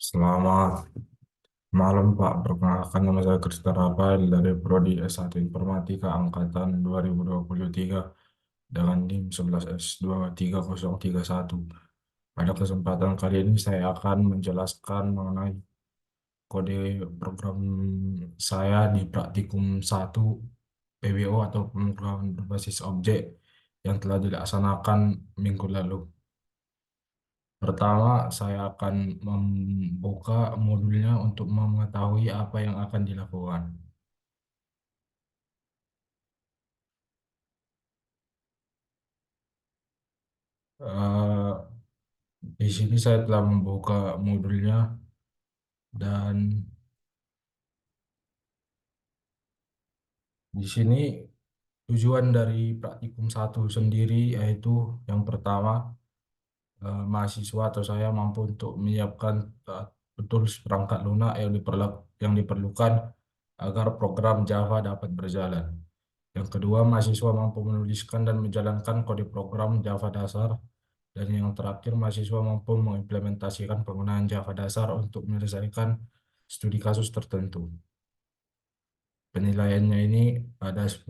Selamat malam Pak, perkenalkan nama saya Kristen Rafael dari Prodi S1 Informatika Angkatan 2023 dengan NIM 11S23031. Pada kesempatan kali ini saya akan menjelaskan mengenai kode program saya di praktikum 1 PBO atau pemrograman berbasis objek yang telah dilaksanakan minggu lalu. Pertama, saya akan membuka modulnya untuk mengetahui apa yang akan dilakukan. Eh, di sini saya telah membuka modulnya dan di sini tujuan dari praktikum satu sendiri yaitu yang pertama, mahasiswa atau saya mampu untuk menyiapkan betul perangkat lunak yang diperlukan agar program Java dapat berjalan. Yang kedua, mahasiswa mampu menuliskan dan menjalankan kode program Java dasar. Dan yang terakhir, mahasiswa mampu mengimplementasikan penggunaan Java dasar untuk menyelesaikan studi kasus tertentu. Penilaiannya ini ada 10.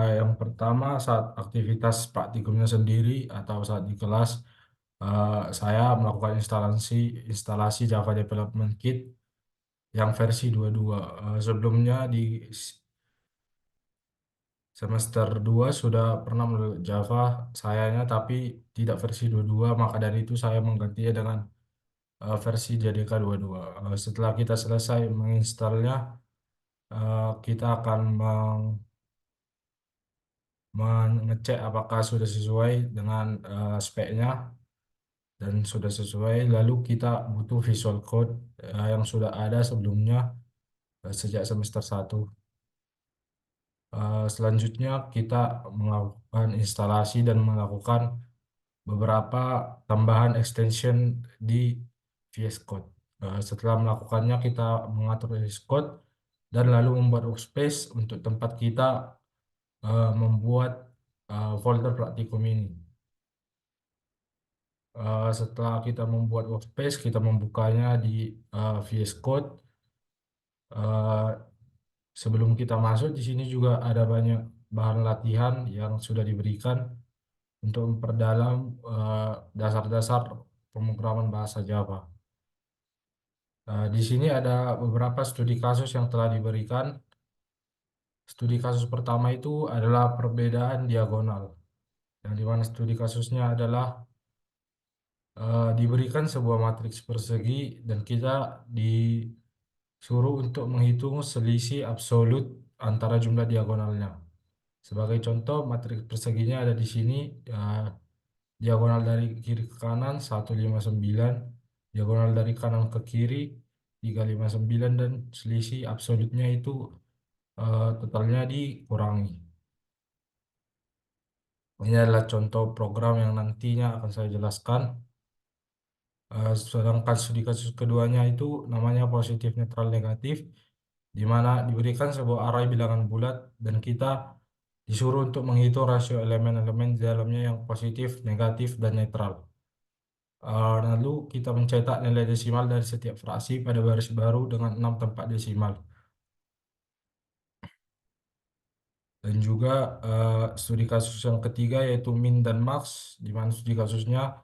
Yang pertama, saat aktivitas praktikumnya sendiri atau saat di kelas, saya melakukan instalasi Java Development Kit yang versi 22. Sebelumnya di semester 2 sudah pernah melalui Java sayanya tapi tidak versi 22, maka dari itu saya menggantinya dengan versi JDK 22. Setelah kita selesai menginstalnya, kita akan mengecek apakah sudah sesuai dengan speknya dan sudah sesuai. Lalu kita butuh Visual Code yang sudah ada sebelumnya sejak semester 1. Selanjutnya kita melakukan instalasi dan melakukan beberapa tambahan extension di VS Code. Setelah melakukannya, kita mengatur VS Code dan lalu membuat workspace untuk tempat kita membuat folder praktikum ini. Setelah kita membuat workspace, kita membukanya di VS Code. Eh, Sebelum kita masuk, di sini juga ada banyak bahan latihan yang sudah diberikan untuk memperdalam eh, dasar-dasar pemrograman bahasa Java. Di sini ada beberapa studi kasus yang telah diberikan. Studi kasus pertama itu adalah perbedaan diagonal, yang dimana studi kasusnya adalah diberikan sebuah matriks persegi dan kita disuruh untuk menghitung selisih absolut antara jumlah diagonalnya. Sebagai contoh, matriks perseginya ada di sini. eh, Diagonal dari kiri ke kanan 159, diagonal dari kanan ke kiri 359, dan selisih absolutnya itu totalnya dikurangi. Ini adalah contoh program yang nantinya akan saya jelaskan. Sedangkan studi kasus keduanya itu namanya positif netral negatif, di mana diberikan sebuah array bilangan bulat dan kita disuruh untuk menghitung rasio elemen-elemen di dalamnya yang positif, negatif, dan netral. Lalu kita mencetak nilai desimal dari setiap fraksi pada baris baru dengan 6 tempat desimal. Dan juga studi kasus yang ketiga yaitu min dan max, di mana studi kasusnya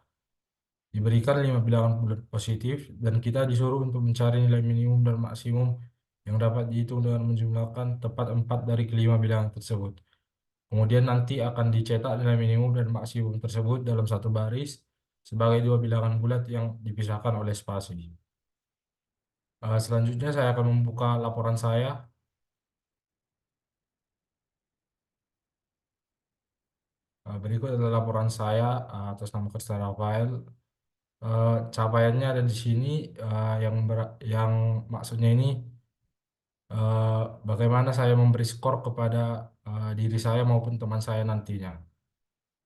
diberikan 5 bilangan bulat positif dan kita disuruh untuk mencari nilai minimum dan maksimum yang dapat dihitung dengan menjumlahkan tepat 4 dari kelima bilangan tersebut. Kemudian nanti akan dicetak nilai minimum dan maksimum tersebut dalam satu baris sebagai dua bilangan bulat yang dipisahkan oleh spasi. Selanjutnya saya akan membuka laporan saya. Berikut adalah laporan saya atas nama Kristal Rafael. Capaiannya ada di sini. Yang maksudnya ini eh, bagaimana saya memberi skor kepada diri saya maupun teman saya nantinya.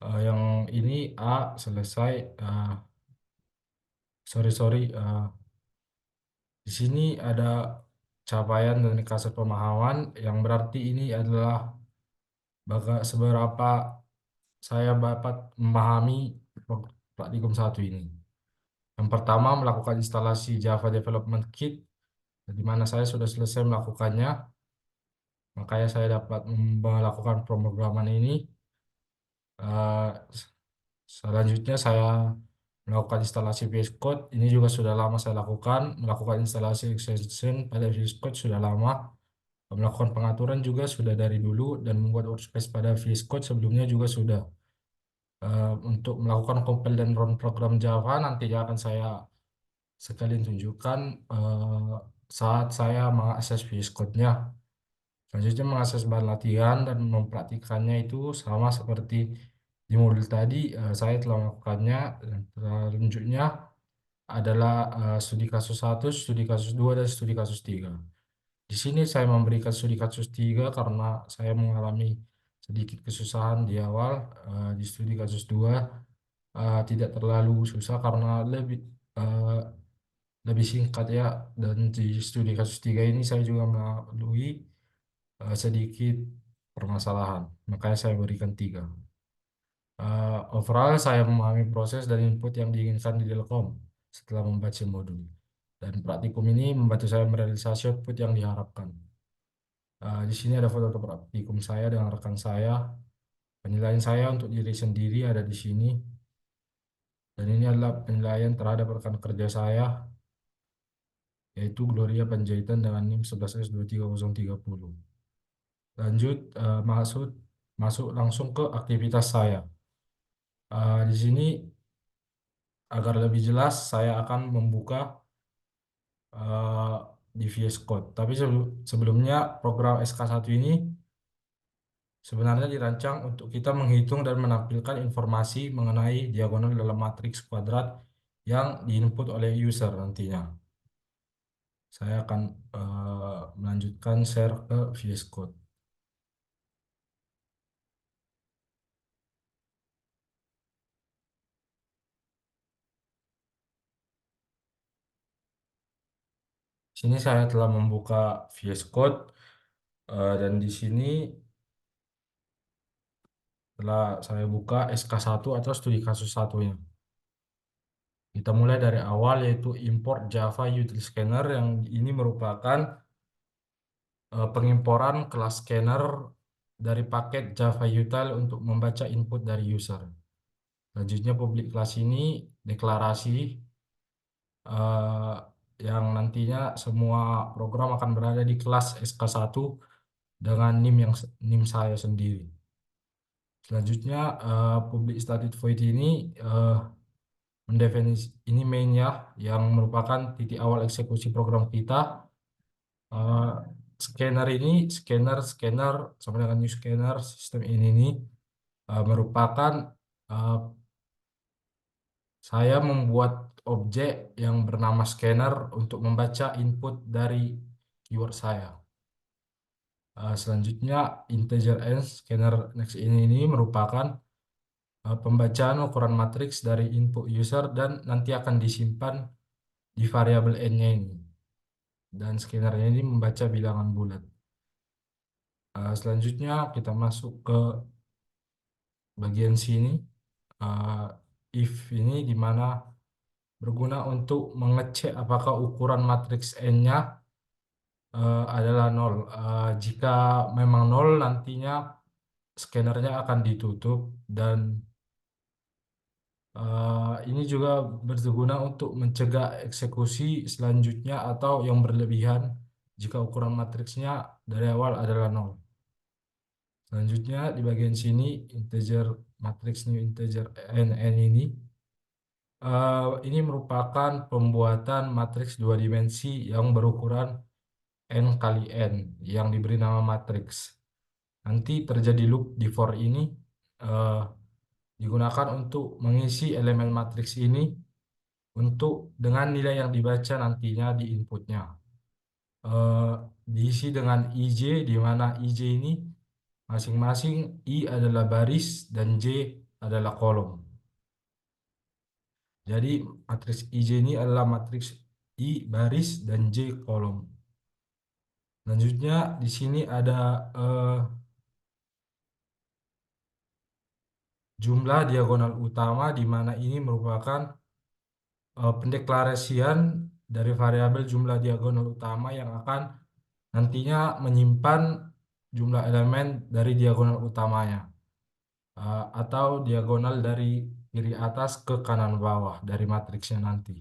Yang ini A selesai. Sorry sorry. Di sini ada capaian dan kasus pemahaman yang berarti ini adalah seberapa saya dapat memahami praktikum satu ini. Yang pertama, melakukan instalasi Java Development Kit, di mana saya sudah selesai melakukannya, makanya saya dapat melakukan pemrograman ini. Eh, Selanjutnya saya melakukan instalasi VS Code. Ini juga sudah lama saya lakukan. Melakukan instalasi extension pada VS Code sudah lama. Melakukan pengaturan juga sudah dari dulu dan membuat workspace pada VS Code sebelumnya juga sudah. Untuk melakukan compile dan run program Java nanti akan saya sekalian tunjukkan saat saya mengakses VS Code-nya. Selanjutnya mengakses bahan latihan dan mempraktikannya itu sama seperti di modul tadi. Saya telah melakukannya. Dan selanjutnya adalah studi kasus satu, studi kasus 2 dan studi kasus 3. Di sini saya memberikan studi kasus 3 karena saya mengalami sedikit kesusahan di awal. Di studi kasus 2 tidak terlalu susah karena eh, lebih singkat ya. Dan di studi kasus 3 ini saya juga melalui sedikit permasalahan. Makanya saya berikan 3. Overall, saya memahami proses dan input yang diinginkan di Delcom setelah membaca modul. Dan praktikum ini membantu saya merealisasi output yang diharapkan. Di sini ada foto praktikum saya dengan rekan saya. Penilaian saya untuk diri sendiri ada di sini. Dan ini adalah penilaian terhadap rekan kerja saya, yaitu Gloria Panjaitan dengan NIM 11S23030. Lanjut, masuk langsung ke aktivitas saya. Di sini agar lebih jelas, saya akan membuka eh, di VS Code. Tapi sebelumnya program SK1 ini sebenarnya dirancang untuk kita menghitung dan menampilkan informasi mengenai diagonal dalam matriks kuadrat yang diinput oleh user nantinya. Saya akan melanjutkan share ke VS Code. Sini saya telah membuka VS Code dan di sini telah saya buka SK1 atau studi kasus satunya. Kita mulai dari awal yaitu import Java Util Scanner yang ini merupakan pengimporan kelas scanner dari paket Java Util untuk membaca input dari user. Selanjutnya publik kelas ini deklarasi eh, yang nantinya semua program akan berada di kelas SK1 dengan NIM saya sendiri. Selanjutnya public static void ini mendefinisi ini mainnya yang merupakan titik awal eksekusi program kita. Eh, Scanner ini scanner sama dengan new scanner sistem ini merupakan eh, saya membuat objek yang bernama scanner untuk membaca input dari keyword saya. Selanjutnya integer n scanner next ini merupakan pembacaan ukuran matriks dari input user dan nanti akan disimpan di variabel n-nya ini. Dan scannernya ini membaca bilangan bulat. Selanjutnya kita masuk ke bagian sini. Uh, if ini di mana berguna untuk mengecek apakah ukuran matriks n-nya adalah 0. Jika memang 0 nantinya scannernya akan ditutup dan ini juga berguna untuk mencegah eksekusi selanjutnya atau yang berlebihan jika ukuran matriksnya dari awal adalah 0. Selanjutnya di bagian sini integer matriks new integer n ini ini merupakan pembuatan matriks dua dimensi yang berukuran n kali n yang diberi nama matriks. Nanti terjadi loop di for ini eh, digunakan untuk mengisi elemen matriks ini untuk dengan nilai yang dibaca nantinya di inputnya. Eh, Diisi dengan IJ di mana IJ ini masing-masing I adalah baris dan J adalah kolom. Jadi matriks IJ ini adalah matriks I baris dan J kolom. Selanjutnya di sini ada eh, jumlah diagonal utama di mana ini merupakan pendeklarasian dari variabel jumlah diagonal utama yang akan nantinya menyimpan jumlah elemen dari diagonal utamanya, atau diagonal dari kiri atas ke kanan bawah dari matriksnya nanti.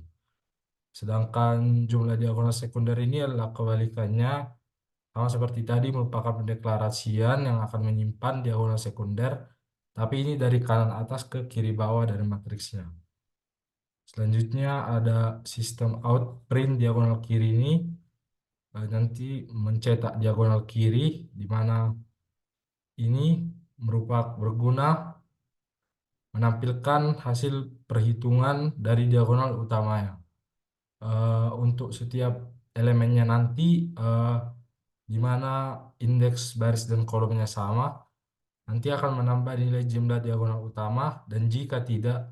Sedangkan jumlah diagonal sekunder ini adalah kebalikannya, sama seperti tadi merupakan pendeklarasian yang akan menyimpan diagonal sekunder, tapi ini dari kanan atas ke kiri bawah dari matriksnya. Selanjutnya ada sistem out print diagonal kiri ini nanti mencetak diagonal kiri di mana ini merupakan berguna menampilkan hasil perhitungan dari diagonal utamanya. Untuk setiap elemennya nanti eh, di mana indeks baris dan kolomnya sama, nanti akan menambah nilai jumlah diagonal utama dan jika tidak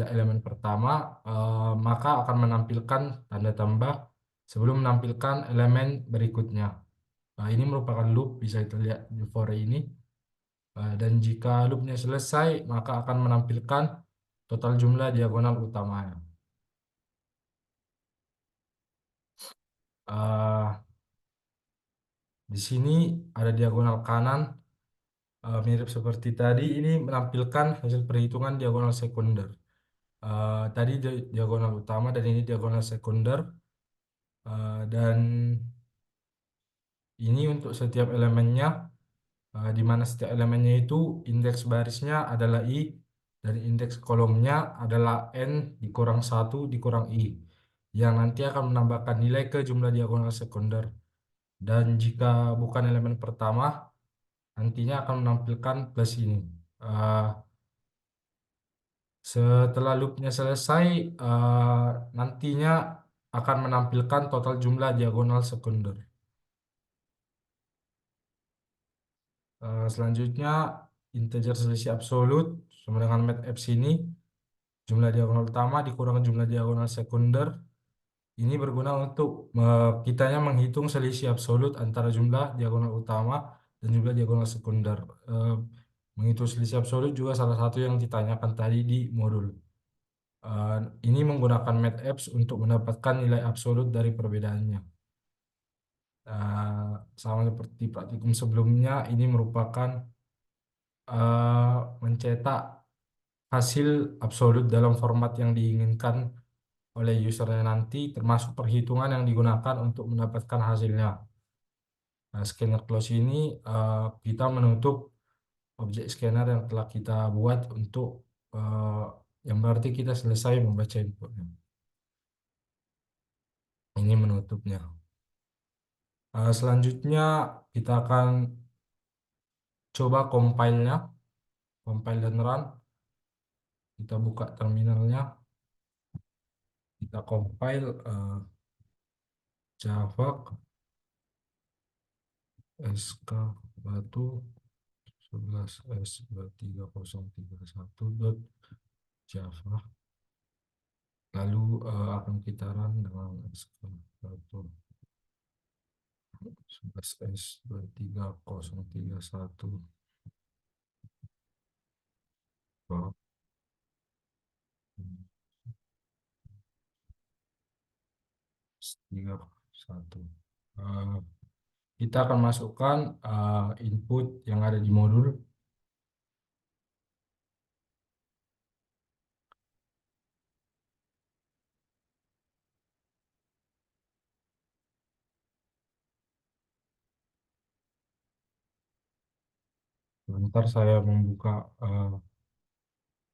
elemen pertama, maka akan menampilkan tanda tambah sebelum menampilkan elemen berikutnya. Ini merupakan loop, bisa kita lihat di fore ini. Dan jika loopnya selesai, maka akan menampilkan total jumlah diagonal utamanya. Eh, di sini ada diagonal kanan, mirip seperti tadi. Ini menampilkan hasil perhitungan diagonal sekunder. Tadi diagonal utama dan ini diagonal sekunder. Dan ini untuk setiap elemennya, di mana setiap elemennya itu indeks barisnya adalah I dan indeks kolomnya adalah N dikurang satu dikurang I, yang nanti akan menambahkan nilai ke jumlah diagonal sekunder. Dan jika bukan elemen pertama, nantinya akan menampilkan plus ini. Eh, Setelah loopnya selesai, nantinya akan menampilkan total jumlah diagonal sekunder. Selanjutnya, integer selisih absolut sama dengan mathx ini, jumlah diagonal utama dikurang jumlah diagonal sekunder. Ini berguna untuk kitanya menghitung selisih absolut antara jumlah diagonal utama dan jumlah diagonal sekunder. Eh, Menghitung selisih absolut juga salah satu yang ditanyakan tadi di modul. Eh, ini menggunakan mathx untuk mendapatkan nilai absolut dari perbedaannya. Sama seperti praktikum sebelumnya, ini merupakan mencetak hasil absolut dalam format yang diinginkan oleh usernya nanti, termasuk perhitungan yang digunakan untuk mendapatkan hasilnya. Nah, scanner close ini kita menutup objek scanner yang telah kita buat untuk eh, yang berarti kita selesai membaca inputnya. Ini menutupnya. Selanjutnya kita akan coba compile dan run. Kita buka terminalnya, kita compile Java SK Batu 11S23031 lalu akan kita run dengan SK Batu 11S23031 31. Eh, Kita akan masukkan input yang ada di modul. Sebentar saya membuka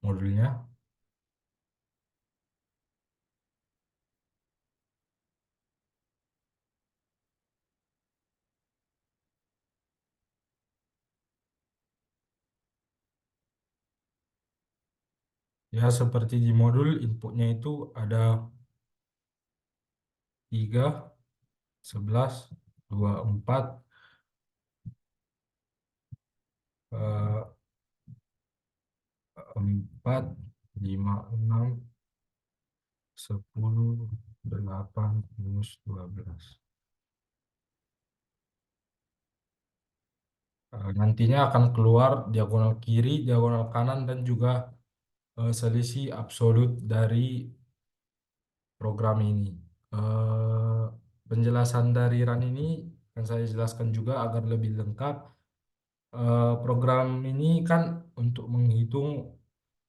modulnya. Ya, seperti di modul inputnya itu ada 3, 11, 24, 4, 5, 6, 10, 8, minus 12. Nantinya akan keluar diagonal kiri, diagonal kanan, dan juga selisih absolut dari program ini. Eh, Penjelasan dari RAN ini akan saya jelaskan juga agar lebih lengkap. Program ini kan untuk menghitung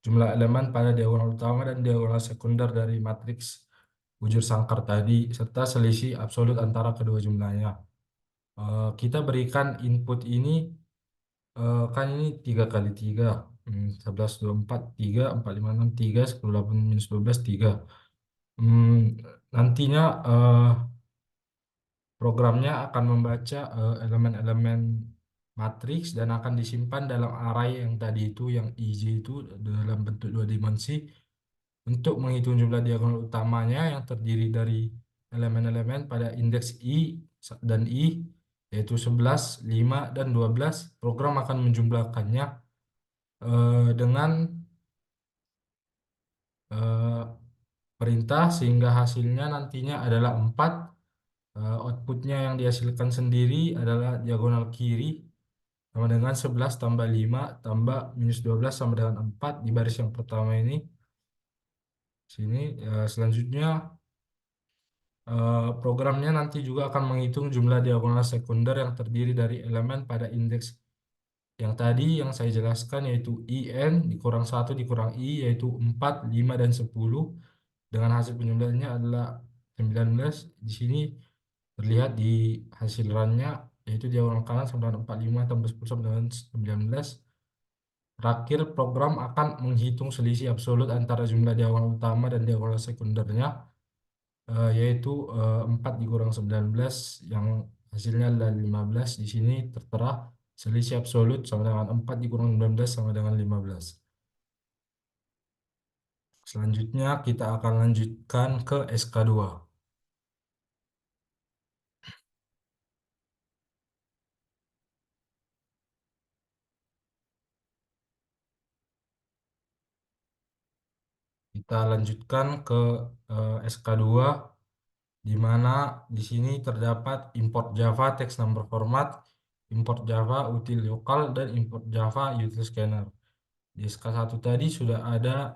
jumlah elemen pada diagonal utama dan diagonal sekunder dari matriks bujur sangkar tadi, serta selisih absolut antara kedua jumlahnya. Kita berikan input ini, kan ini 3 kali 3, 11, 24, 3, 4, 5, 6, 3, 10, 8, minus 12, 3. Hmm, Nantinya programnya akan membaca elemen-elemen matriks dan akan disimpan dalam array yang tadi itu, yang IJ itu dalam bentuk dua dimensi untuk menghitung jumlah diagonal utamanya yang terdiri dari elemen-elemen pada indeks I dan I, yaitu 11, 5, dan 12. Program akan menjumlahkannya dengan eh, perintah sehingga hasilnya nantinya adalah 4. Outputnya yang dihasilkan sendiri adalah diagonal kiri sama dengan 11 tambah 5 tambah minus 12 sama dengan 4 di baris yang pertama ini. Sini selanjutnya programnya nanti juga akan menghitung jumlah diagonal sekunder yang terdiri dari elemen pada indeks yang tadi yang saya jelaskan, yaitu IN dikurang 1 dikurang I, yaitu 4, 5, dan 10. Dengan hasil penjumlahannya adalah 19. Di sini terlihat di hasil runnya, yaitu diagonal kanan sama dengan 45 tambah 10 sama dengan 19. Terakhir, program akan menghitung selisih absolut antara jumlah diagonal utama dan diagonal sekundernya, yaitu 4 dikurang 19 yang hasilnya adalah 15. Di sini tertera selisih absolut sama dengan 4 dikurang 19 sama dengan 15. Selanjutnya kita akan lanjutkan ke SK2. Kita lanjutkan ke SK2, di mana di sini terdapat import Java text number format, import Java util lokal, dan import Java util scanner. Di SK1 tadi sudah ada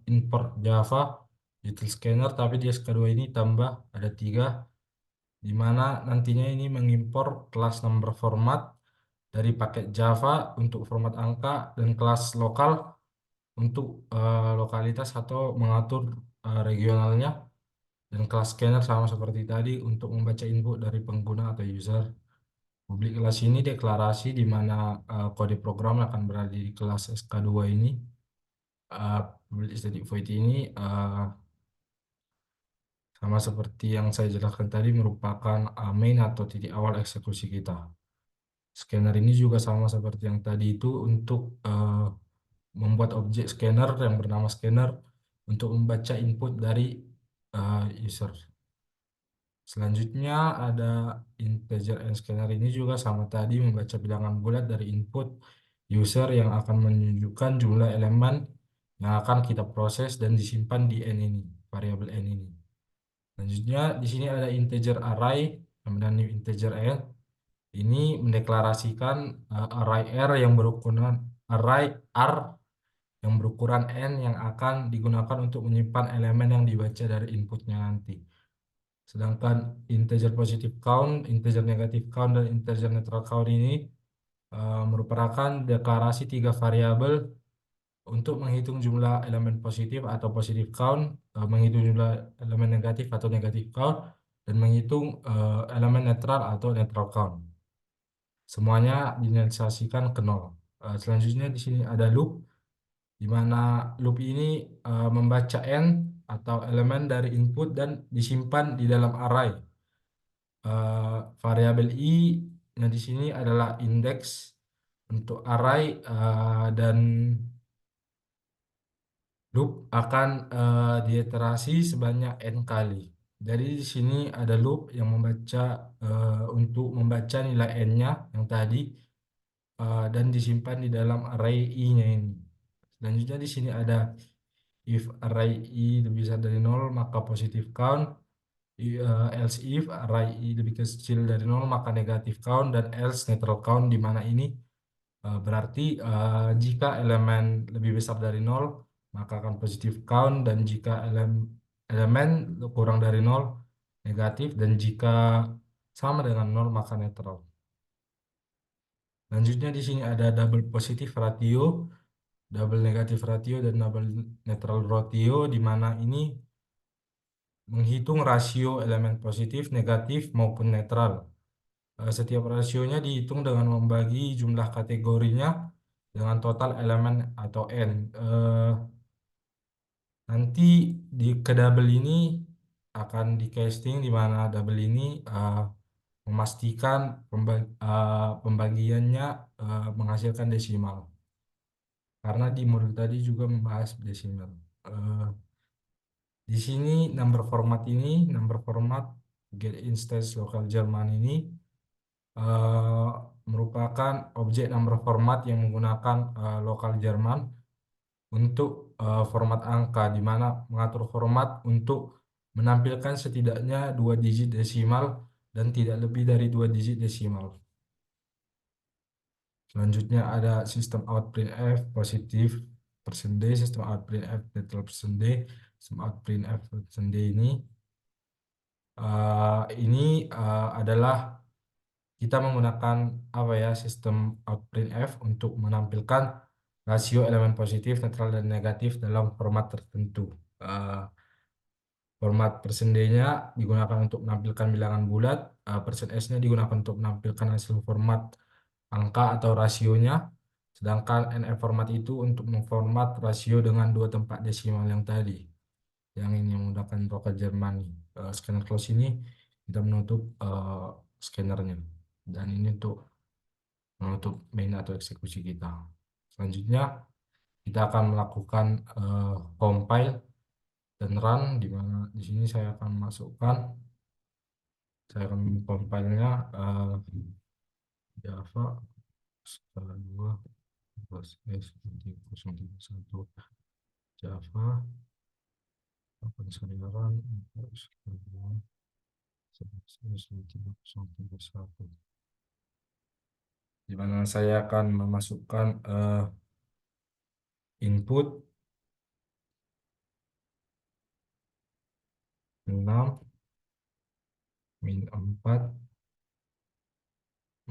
import Java util scanner, tapi di SK2 ini tambah ada 3, di mana nantinya ini mengimpor kelas number format dari paket Java untuk format angka dan kelas lokal untuk lokalitas atau mengatur regionalnya, dan kelas scanner sama seperti tadi untuk membaca input dari pengguna atau user. Publik kelas ini deklarasi di mana kode program akan berada di kelas SK2 ini. Public static void ini sama seperti yang saya jelaskan tadi merupakan main atau titik awal eksekusi kita. Scanner ini juga sama seperti yang tadi itu untuk membuat objek scanner yang bernama scanner untuk membaca input dari user. Selanjutnya ada integer and scanner, ini juga sama tadi membaca bilangan bulat dari input user yang akan menunjukkan jumlah elemen yang akan kita proses dan disimpan di n ini, variabel n ini. Selanjutnya di sini ada integer array dan new integer n. Ini mendeklarasikan array r yang berukuran array r yang berukuran n yang akan digunakan untuk menyimpan elemen yang dibaca dari inputnya nanti. Sedangkan integer positive count, integer negative count, dan integer neutral count ini merupakan deklarasi 3 variabel untuk menghitung jumlah elemen positif atau positive count, menghitung jumlah elemen negatif atau negative count, dan menghitung elemen netral atau neutral count. Semuanya dinalisasikan ke 0. Selanjutnya di sini ada loop, di mana loop ini membaca n atau elemen dari input dan disimpan di dalam array. Variabel i yang di sini adalah indeks untuk array, dan loop akan diiterasi sebanyak n kali. Jadi di sini ada loop yang membaca untuk membaca nilai n-nya yang tadi dan disimpan di dalam array i-nya ini. Selanjutnya di sini ada if array i lebih besar dari 0 maka positive count, else if array i lebih kecil dari 0 maka negative count, dan else neutral count, di mana ini Berarti jika elemen lebih besar dari nol, maka akan positif count, dan jika elemen kurang dari nol, negatif, dan jika sama dengan nol, maka netral. Selanjutnya di sini ada double positif ratio, double negatif ratio, dan double netral ratio, di mana ini menghitung rasio elemen positif, negatif, maupun netral. Setiap rasionya dihitung dengan membagi jumlah kategorinya dengan total elemen atau N. Nanti ke double ini akan di casting, di mana double ini memastikan pembagiannya menghasilkan desimal. Karena di modul tadi juga membahas desimal. Eh, di sini number format get instance local German ini eh, merupakan objek number format yang menggunakan lokal Jerman untuk format angka, di mana mengatur format untuk menampilkan setidaknya dua digit desimal dan tidak lebih dari dua digit desimal. Selanjutnya ada sistem out printf positif persen D, sistem out printf netral persen D, sistem out printf persen D ini adalah kita menggunakan apa ya, sistem out printf untuk menampilkan rasio elemen positif, netral, dan negatif dalam format tertentu. Eh, Format persen D-nya digunakan untuk menampilkan bilangan bulat, persen S-nya digunakan untuk menampilkan hasil format angka atau rasionya, sedangkan NF format itu untuk memformat rasio dengan dua tempat desimal yang tadi. Yang ini menggunakan broker Jerman. Scanner close ini kita menutup scannernya, dan ini untuk menutup main atau eksekusi kita. Selanjutnya kita akan melakukan compile dan run, di mana di sini saya akan masukkan, saya akan compile-nya Java skala 2 plus S 031 Java akan saya run untuk skala 2 S 031, di mana saya akan memasukkan input 6 min 4 3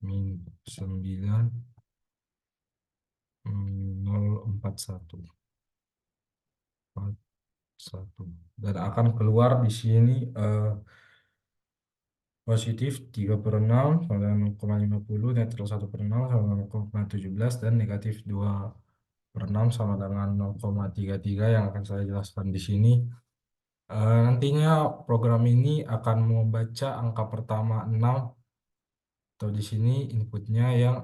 min 9 041 1, dan akan keluar di sini positif 3/6 sama dengan 0,50, netral 1/6 sama dengan 0,17, dan negatif 2/6 sama dengan 0,33 yang akan saya jelaskan di sini. Nantinya program ini akan membaca angka pertama 6, atau di sini inputnya yang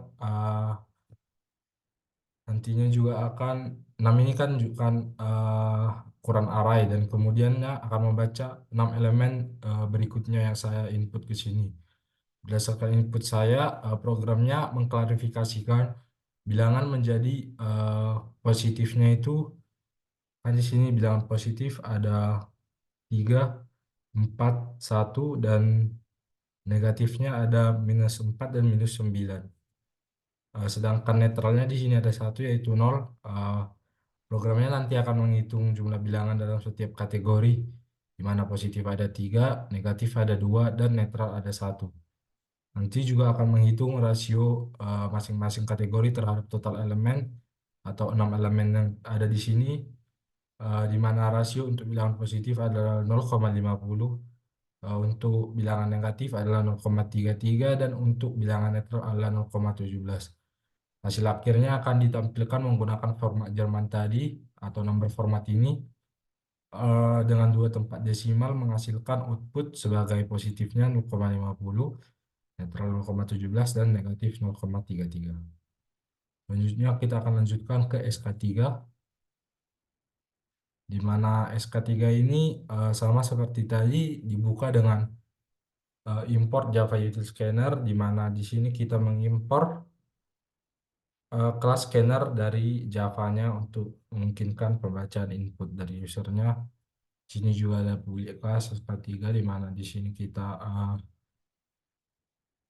nantinya juga akan 6 ini kan juga ukuran array, dan kemudiannya akan membaca 6 elemen berikutnya yang saya input ke sini. Berdasarkan input saya, programnya mengklarifikasikan bilangan menjadi positifnya itu kan di sini bilangan positif ada 3, 4, 1, dan negatifnya ada -4 dan -9. Sedangkan netralnya di sini ada 1, yaitu 0. Programnya nanti akan menghitung jumlah bilangan dalam setiap kategori, di mana positif ada 3, negatif ada 2, dan netral ada 1. Nanti juga akan menghitung rasio masing-masing kategori terhadap total elemen atau 6 elemen yang ada di sini, di mana rasio untuk bilangan positif adalah 0,50, untuk bilangan negatif adalah 0,33, dan untuk bilangan netral adalah 0,17. Hasil akhirnya akan ditampilkan menggunakan format Jerman tadi atau number format ini, dengan dua tempat desimal menghasilkan output sebagai positifnya 0,50, netral 0,17, dan negatif 0,33. Selanjutnya kita akan lanjutkan ke SK3, di mana SK3 ini sama seperti tadi dibuka dengan import Java Util Scanner, di mana di sini kita mengimpor kelas scanner dari Java-nya untuk memungkinkan pembacaan input dari usernya. Sini juga ada public class SK3, di mana di sini kita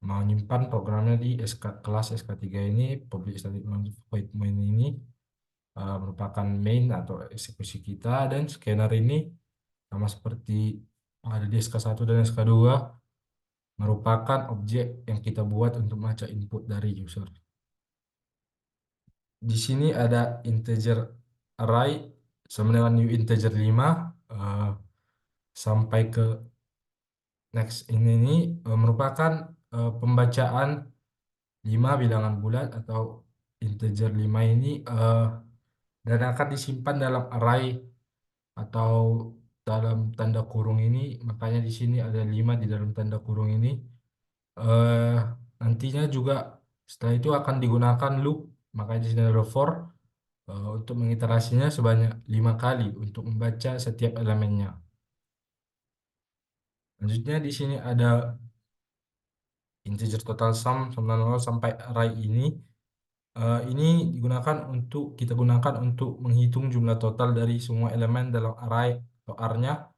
menyimpan programnya di kelas SK3 ini. Public static void main ini merupakan main atau eksekusi kita, dan scanner ini sama seperti ada di SK1 dan SK2 merupakan objek yang kita buat untuk membaca input dari user. Di sini ada integer array sama dengan new integer 5 eh, sampai ke next ini merupakan pembacaan 5 bilangan bulat atau integer 5 ini dan akan disimpan dalam array atau dalam tanda kurung ini. Makanya di sini ada 5 di dalam tanda kurung ini. eh Nantinya juga setelah itu akan digunakan loop, makanya di sini ada for untuk mengiterasinya sebanyak 5 kali untuk membaca setiap elemennya. Selanjutnya di sini ada integer total sum 90 sampai array ini. Ini kita gunakan untuk menghitung jumlah total dari semua elemen dalam array atau R-nya.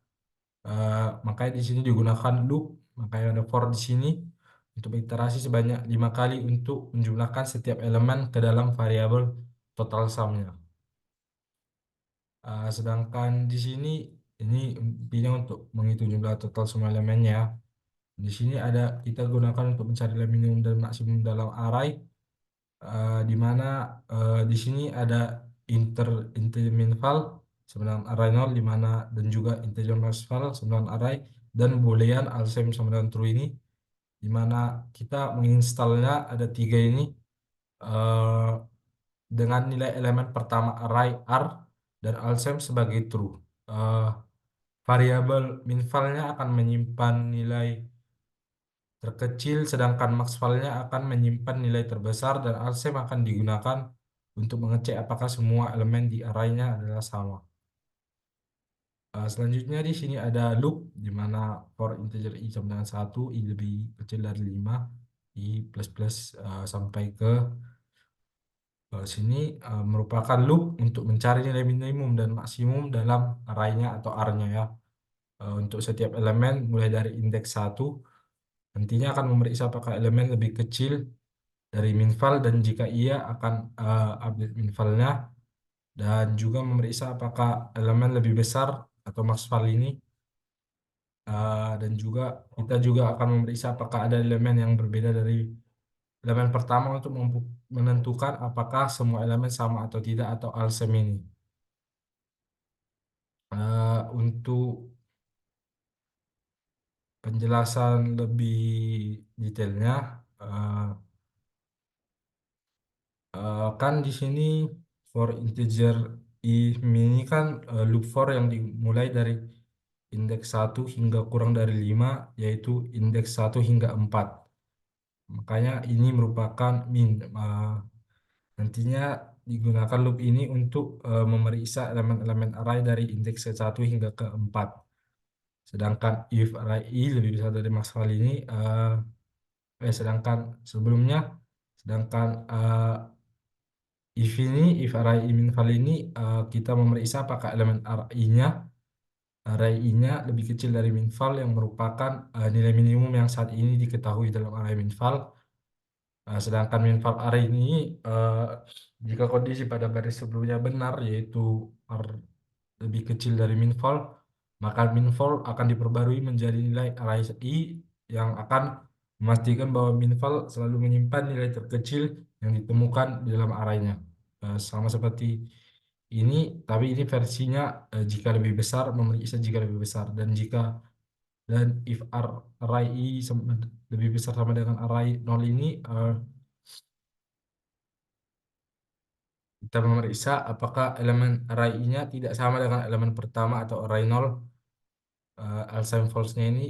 Makanya di sini digunakan loop, makanya ada for di sini untuk iterasi sebanyak 5 kali untuk menjumlahkan setiap elemen ke dalam variabel total sum-nya. Sedangkan di sini ini intinya untuk menghitung jumlah total semua elemennya. Di sini kita gunakan untuk mencari nilai minimum dan maksimum dalam array, di mana di sini ada integer min val sama dengan array 0, di mana dan juga integer max val sama dengan array, dan boolean alsem sama dengan true ini, di mana kita menginstalnya ada 3 ini eh, dengan nilai elemen pertama array r dan alsem sebagai true. Eh, Variabel min val-nya akan menyimpan nilai terkecil, sedangkan max val-nya akan menyimpan nilai terbesar, dan alsem akan digunakan untuk mengecek apakah semua elemen di array-nya adalah sama. Selanjutnya di sini ada loop di mana for integer i sama dengan 1, i lebih kecil dari 5, i plus plus sampai ke sini merupakan loop untuk mencari nilai minimum dan maksimum dalam array-nya atau R-nya ya. Untuk setiap elemen mulai dari indeks 1, nantinya akan memeriksa apakah elemen lebih kecil dari minval, dan jika iya akan update minvalnya, dan juga memeriksa apakah elemen lebih besar atau max val ini. Dan juga kita juga akan memeriksa apakah ada elemen yang berbeda dari elemen pertama untuk menentukan apakah semua elemen sama atau tidak atau alsem ini. Untuk penjelasan lebih detailnya, eh, kan di sini for integer i ini kan loop for yang dimulai dari indeks 1 hingga kurang dari 5, yaitu indeks 1 hingga 4. Makanya ini merupakan min. Nantinya digunakan loop ini untuk memeriksa elemen-elemen array dari indeks ke 1 hingga ke 4. Sedangkan if array i lebih besar dari max val ini, sedangkan sebelumnya, sedangkan if array i min val ini, kita memeriksa apakah elemen array i-nya lebih kecil dari min val, yang merupakan nilai minimum yang saat ini diketahui dalam array min val. Sedangkan min val array ini, eh, jika kondisi pada baris sebelumnya benar, yaitu R lebih kecil dari min val, maka min val akan diperbarui menjadi nilai array i, yang akan memastikan bahwa min val selalu menyimpan nilai terkecil yang ditemukan di dalam arraynya. Sama seperti ini, tapi ini versinya jika lebih besar memeriksa jika lebih besar, dan if array i lebih besar sama dengan array 0 ini, kita memeriksa apakah elemen array i-nya tidak sama dengan elemen pertama atau array 0. Alsem false-nya ini,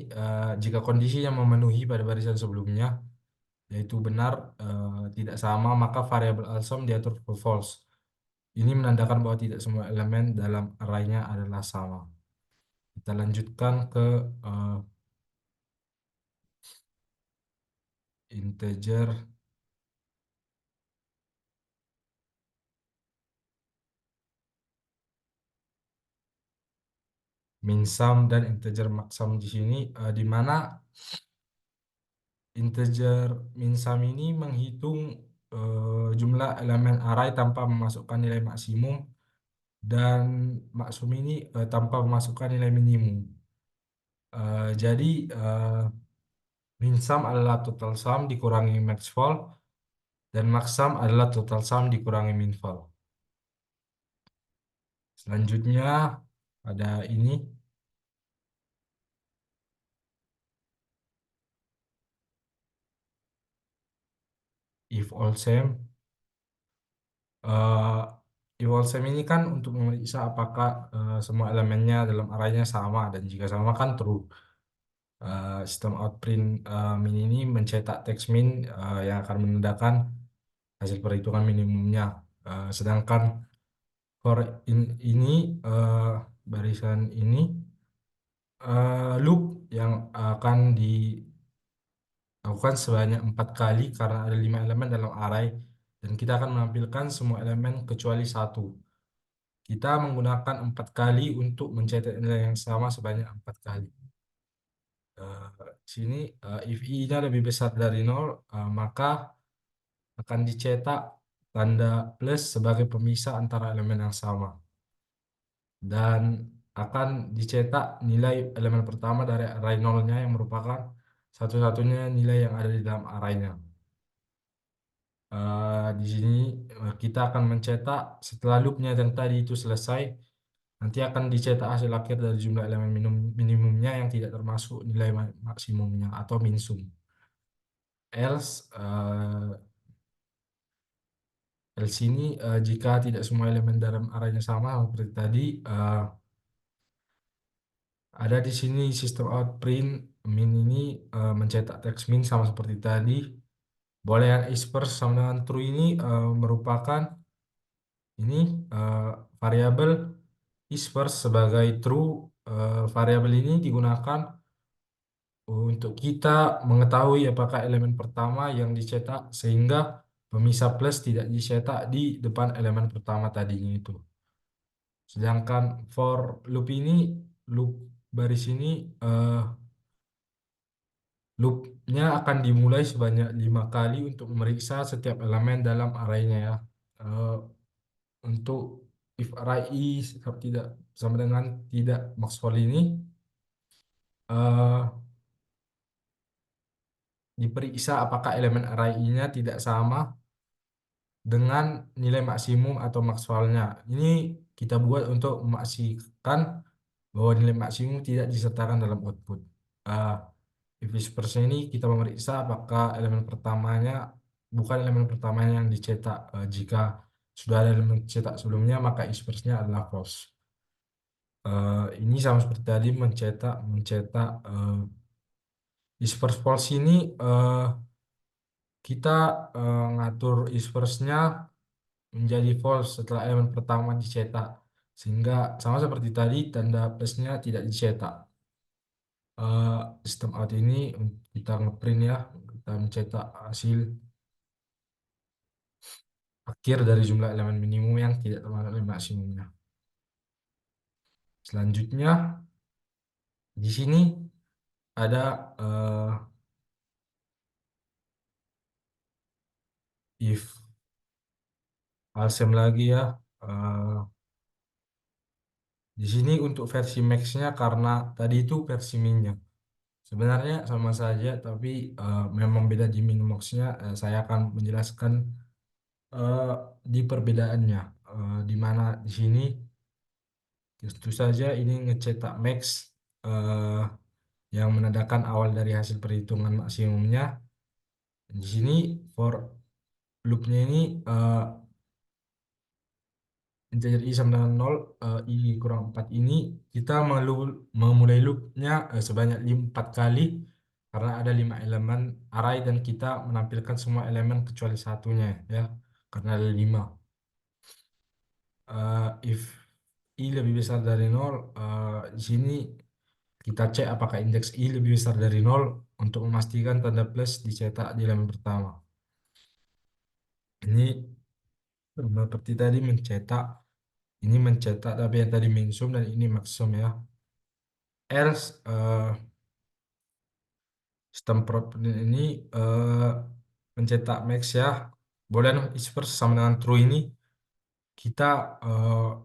jika kondisinya memenuhi pada barisan sebelumnya, yaitu benar tidak sama, maka variabel alsem diatur ke false. Ini menandakan bahwa tidak semua elemen dalam array-nya adalah sama. Kita lanjutkan ke integer min sum dan integer max sum di sini, di mana integer min sum ini menghitung jumlah elemen array tanpa memasukkan nilai maksimum, dan maksum ini tanpa memasukkan nilai minimum. Jadi min sum adalah total sum dikurangi max vol, dan max sum adalah total sum dikurangi min vol. Selanjutnya ada ini, if all same. Eh, if all same ini kan untuk memeriksa apakah semua elemennya dalam arraynya sama, dan jika sama kan true. Sistem outprint min ini mencetak teks min yang akan menandakan hasil perhitungan minimumnya. Sedangkan for ini eh, barisan ini loop yang akan dilakukan sebanyak 4 kali karena ada 5 elemen dalam array, dan kita akan menampilkan semua elemen kecuali satu. Kita menggunakan 4 kali untuk mencetak nilai yang sama sebanyak 4 kali. Sini if i-nya lebih besar dari 0, maka akan dicetak tanda plus sebagai pemisah antara elemen yang sama, dan akan dicetak nilai elemen pertama dari array nolnya yang merupakan satu-satunya nilai yang ada di dalam arraynya. Di sini kita akan mencetak setelah loopnya yang tadi itu selesai, nanti akan dicetak hasil akhir dari jumlah elemen minimumnya yang tidak termasuk nilai maksimumnya atau minsum. Else, else ini jika tidak semua elemen dalam arraynya sama seperti tadi, ada di sini sistem out print min ini mencetak teks min sama seperti tadi. Boleh yang is first sama dengan true ini merupakan ini variabel is first sebagai true. Variabel ini digunakan untuk kita mengetahui apakah elemen pertama yang dicetak, sehingga pemisah plus tidak dicetak di depan elemen pertama tadinya itu. Sedangkan for loop ini, loop baris ini loopnya akan dimulai sebanyak 5 kali untuk memeriksa setiap elemen dalam arraynya ya. Eh, untuk if array i tidak sama dengan tidak max vol ini eh, diperiksa apakah elemen array i-nya tidak sama dengan nilai maksimum atau maksimalnya. Ini kita buat untuk memastikan bahwa nilai maksimum tidak disertakan dalam output. Uh, if is first ini kita memeriksa apakah elemen pertamanya bukan elemen pertamanya yang dicetak. Jika sudah ada elemen cetak sebelumnya, maka is first-nya adalah false. Ini sama seperti tadi mencetak is first false ini kita ngatur is first-nya menjadi false setelah elemen pertama dicetak, sehingga sama seperti tadi tanda plusnya tidak dicetak. Eh, Sistem out ini kita ngeprint ya, kita mencetak hasil akhir dari jumlah elemen minimum yang tidak termasuk elemen maksimumnya. Selanjutnya di sini ada if alsem lagi ya. Eh, di sini untuk versi max-nya, karena tadi itu versi min-nya. Sebenarnya sama saja, tapi memang beda di Minbox-nya. Saya akan menjelaskan eh, di perbedaannya. Di mana di sini tentu saja ini ngecetak max eh, yang menandakan awal dari hasil perhitungan maksimumnya. Di sini for loop-nya ini integer i sama dengan 0, i kurang 4 ini kita memulai loopnya sebanyak 4 kali karena ada 5 elemen array, dan kita menampilkan semua elemen kecuali satunya ya, karena ada 5. If i lebih besar dari 0, di sini kita cek apakah indeks i lebih besar dari 0 untuk memastikan tanda plus dicetak di elemen pertama. Ini seperti tadi mencetak, ini mencetak tapi yang tadi minsum dan ini maksum ya. Else Sistem prop ini eh, mencetak max ya. Boolean is first sama dengan true ini kita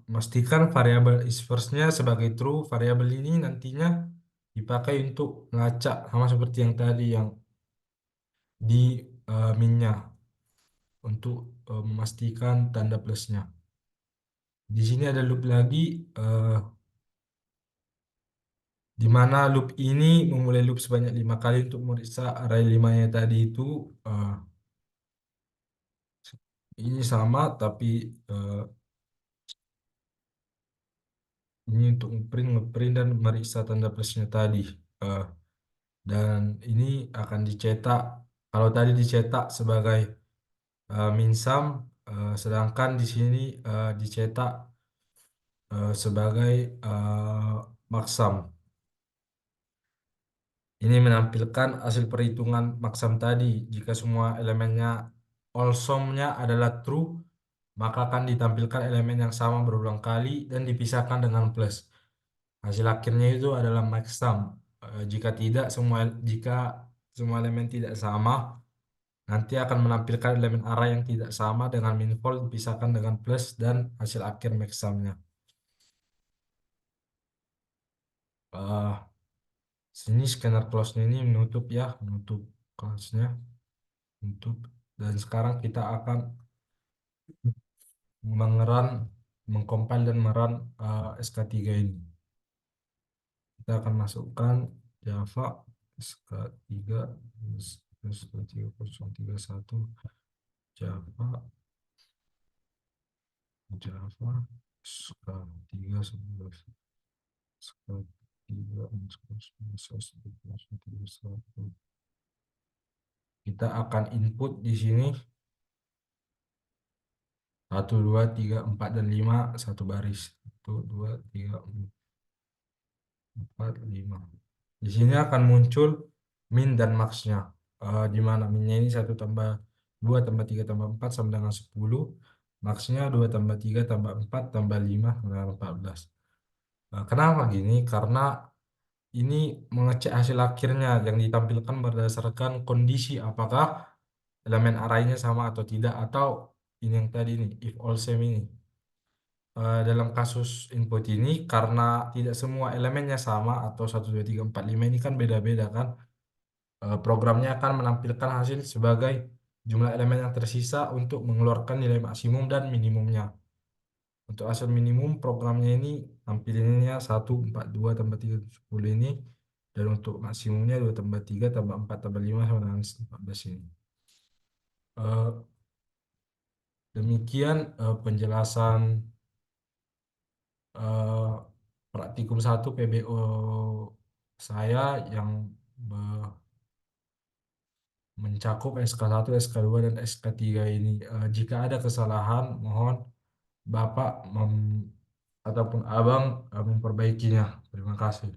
memastikan variabel is first-nya sebagai true. Variabel ini nantinya dipakai untuk melacak sama seperti yang tadi yang di min-nya untuk memastikan tanda plusnya. Di sini ada loop lagi di mana loop ini memulai loop sebanyak 5 kali untuk memeriksa array 5-nya tadi itu eh, ini sama tapi eh, ini untuk ngeprint dan meriksa tanda plusnya tadi. Eh, dan ini akan dicetak kalau tadi dicetak sebagai min sum, sedangkan di sini dicetak sebagai maksam. Ini menampilkan hasil perhitungan maksam tadi. Jika semua elemennya all sum-nya adalah true, maka akan ditampilkan elemen yang sama berulang kali dan dipisahkan dengan plus. Hasil akhirnya itu adalah maksam. Jika tidak, jika semua elemen tidak sama, nanti akan menampilkan elemen array yang tidak sama dengan min-fold dipisahkan dengan plus dan hasil akhir maksamnya. Eh, Sini scanner close-nya ini menutup ya, menutup kelasnya, menutup. Dan sekarang kita akan mengeran, mengcompile dan meran SK3 ini. Kita akan masukkan Java SK3 SK3031 Java Java SK3 SK3 SK3 kita akan input di sini 1, 2, 3, 4, dan 5 satu baris. 1, 2, 3, 4, 5. Di sini akan muncul min dan max-nya. Di mana minnya ini 1 tambah 2 tambah 3 tambah 4 sama dengan 10. Max-nya 2 tambah 3 tambah 4 tambah 5 sama dengan 14. Kenapa gini? Karena ini mengecek hasil akhirnya yang ditampilkan berdasarkan kondisi apakah elemen arraynya sama atau tidak, atau ini yang tadi nih if all same ini. Dalam kasus input ini karena tidak semua elemennya sama atau 1, 2, 3, 4, 5 ini kan beda-beda kan. Programnya akan menampilkan hasil sebagai jumlah elemen yang tersisa untuk mengeluarkan nilai maksimum dan minimumnya. Untuk hasil minimum programnya ini tampilinnya 1, 4, 2 tambah 3 10 ini, dan untuk maksimumnya 2 tambah 3 tambah 4 tambah 5 sama dengan 14 ini. Eh, Demikian penjelasan eh, praktikum 1 PBO saya yang eh, mencakup SK1, SK2, dan SK3 ini. Jika ada kesalahan, mohon Bapak ataupun Abang memperbaikinya. Terima kasih.